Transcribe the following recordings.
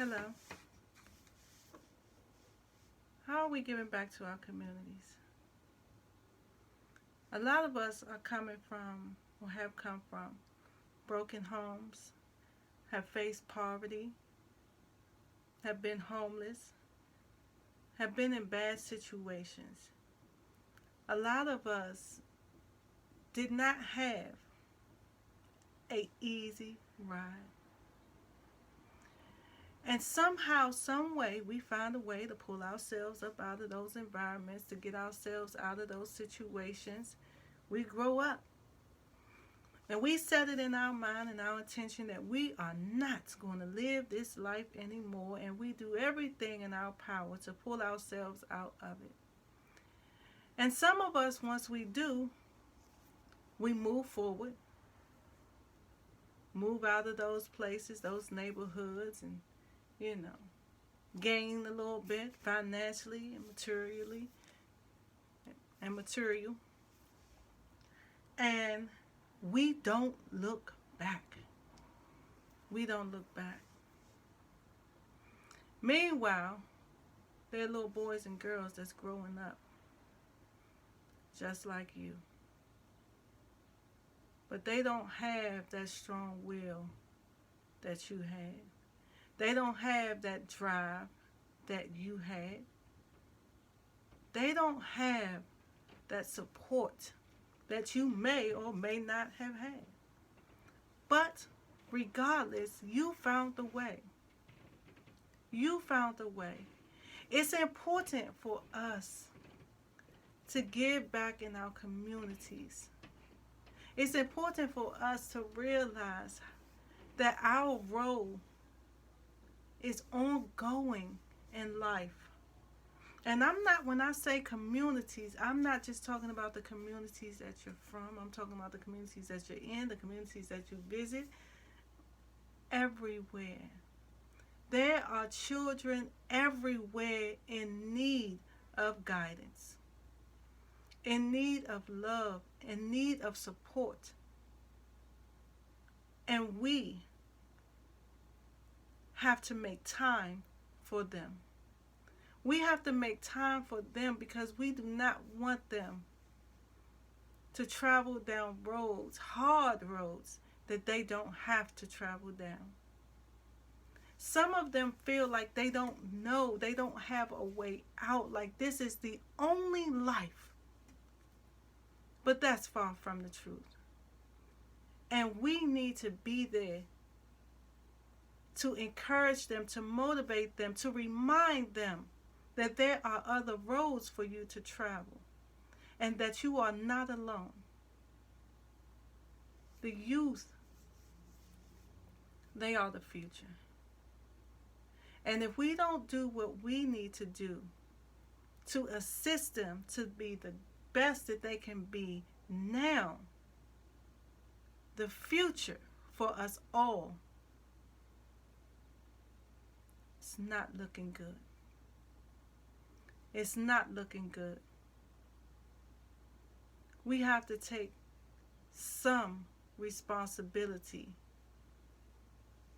Hello. How are we giving back to our communities? A lot of us are coming from, or have come from, broken homes, have faced poverty, have been homeless, have been in bad situations. A lot of us did not have a easy ride. And somehow, some way, we find a way to pull ourselves up out of those environments, to get ourselves out of those situations. We grow up. And we set it in our mind and our intention that we are not going to live this life anymore. And we do everything in our power to pull ourselves out of it. And some of us, once we do, we move forward, move out of those places, those neighborhoods, and gain a little bit financially and material. And we don't look back. We don't look back. Meanwhile, there are little boys and girls that's growing up just like you. But they don't have that strong will that you had. They don't have that drive that you had. They don't have that support that you may or may not have had. But regardless, you found the way. You found the way. It's important for us to give back in our communities. It's important for us to realize that our role is ongoing in life. And when I say communities, I'm not just talking about the communities that you're from. I'm talking about the communities that you're in, the communities that you visit, everywhere. There are children everywhere in need of guidance, in need of love, in need of support. And we have to make time for them. We have to make time for them because we do not want them to travel down roads, hard roads, that they don't have to travel down. Some of them feel like they don't know, they don't have a way out, like this is the only life. But that's far from the truth. And we need to be there to encourage them, to motivate them, to remind them that there are other roads for you to travel and that you are not alone. The youth, they are the future. And if we don't do what we need to do to assist them to be the best that they can be now, the future for us all, it's not looking good. It's not looking good. We have to take some responsibility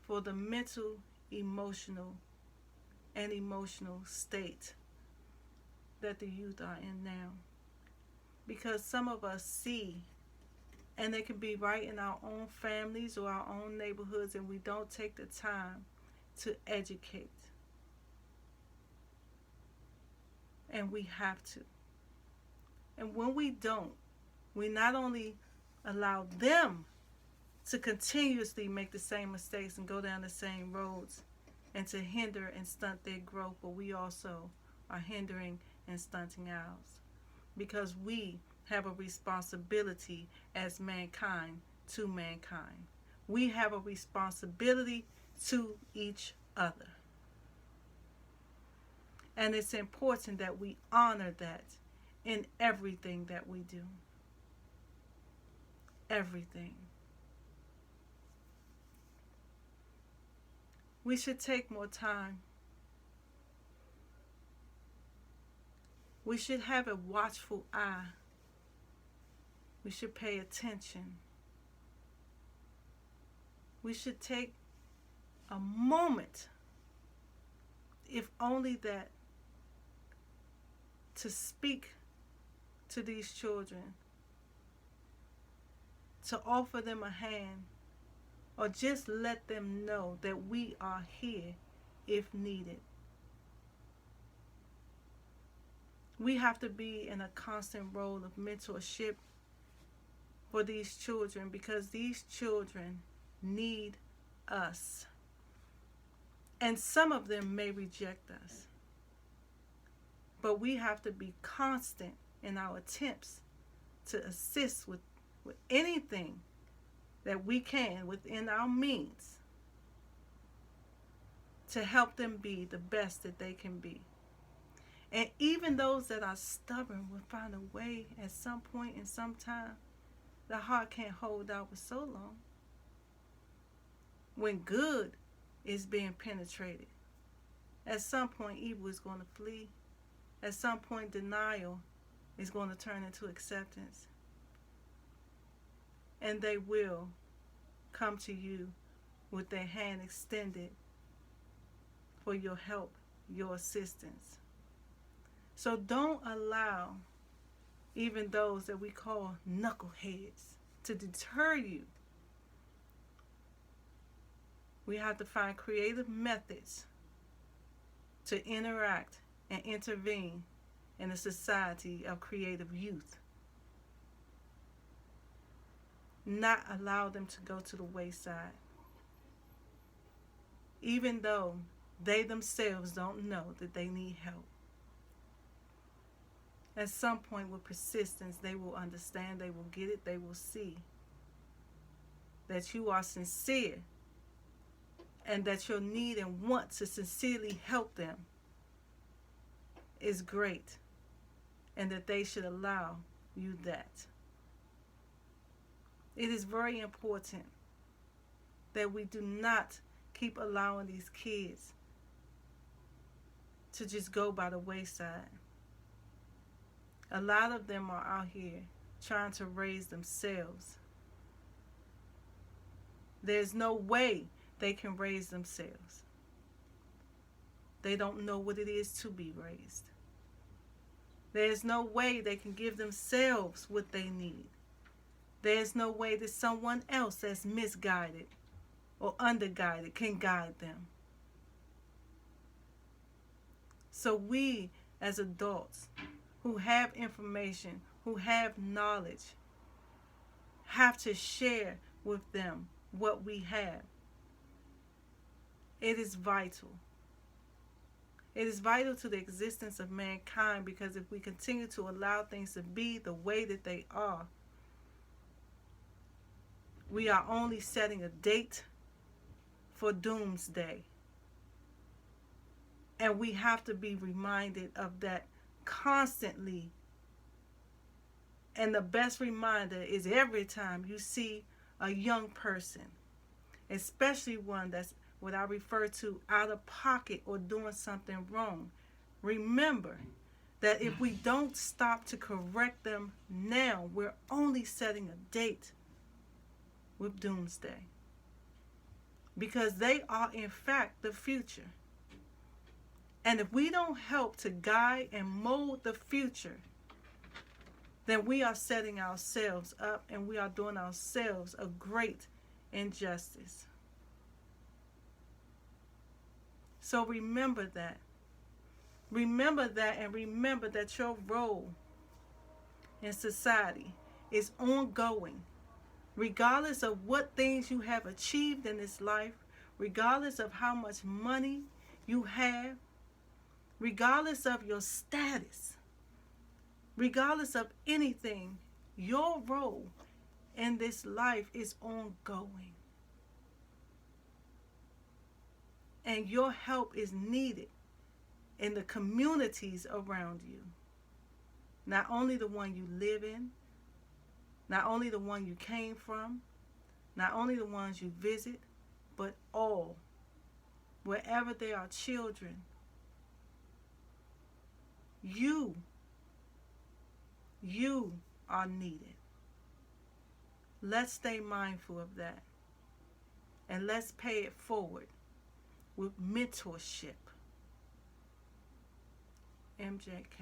for the mental, emotional state that the youth are in now. Because some of us see, and they can be right in our own families or our own neighborhoods, and we don't take the time to educate. And we have to. And when we don't, we not only allow them to continuously make the same mistakes and go down the same roads and to hinder and stunt their growth, but we also are hindering and stunting ours. Because we have a responsibility as mankind to mankind. We have a responsibility to each other. And it's important that we honor that in everything that we do. Everything. We should take more time. We should have a watchful eye. We should pay attention. We should take a moment if only that, to speak to these children, to offer them a hand, or just let them know that we are here if needed. We have to be in a constant role of mentorship for these children, because these children need us. And some of them may reject us. But we have to be constant in our attempts to assist with anything that we can within our means to help them be the best that they can be. And even those that are stubborn will find a way at some point in some time. The heart can't hold out for so long. When good is being penetrated, at some point evil is going to flee. At some point denial is going to turn into acceptance. And they will come to you with their hand extended for your help, your assistance. So don't allow even those that we call knuckleheads to deter you. We have to find creative methods to interact and intervene in a society of creative youth. Not allow them to go to the wayside, even though they themselves don't know that they need help. At some point, with persistence, they will understand, they will get it, they will see that you are sincere and that your need and want to sincerely help them is great, and that they should allow you that. It is very important that we do not keep allowing these kids to just go by the wayside. A lot of them are out here trying to raise themselves. There's no way they can raise themselves. They don't know what it is to be raised. There's no way they can give themselves what they need. There's no way that someone else that's misguided or underguided can guide them. So we as adults who have information, who have knowledge, have to share with them what we have. It is vital. It is vital to the existence of mankind, because if we continue to allow things to be the way that they are, we are only setting a date for doomsday. And we have to be reminded of that constantly. And the best reminder is every time you see a young person, especially one that's what I refer to out of pocket or doing something wrong. Remember that if we don't stop to correct them now, we're only setting a date with doomsday. Because they are in fact the future. And if we don't help to guide and mold the future, then we are setting ourselves up and we are doing ourselves a great injustice. So remember that. Remember that, and remember that your role in society is ongoing. Regardless of what things you have achieved in this life, regardless of how much money you have, regardless of your status, regardless of anything, your role in this life is ongoing. And your help is needed in the communities around you. Not only the one you live in, not only the one you came from, not only the ones you visit, but all. Wherever there are children, you are needed. Let's stay mindful of that. And let's pay it forward with mentorship. MJK.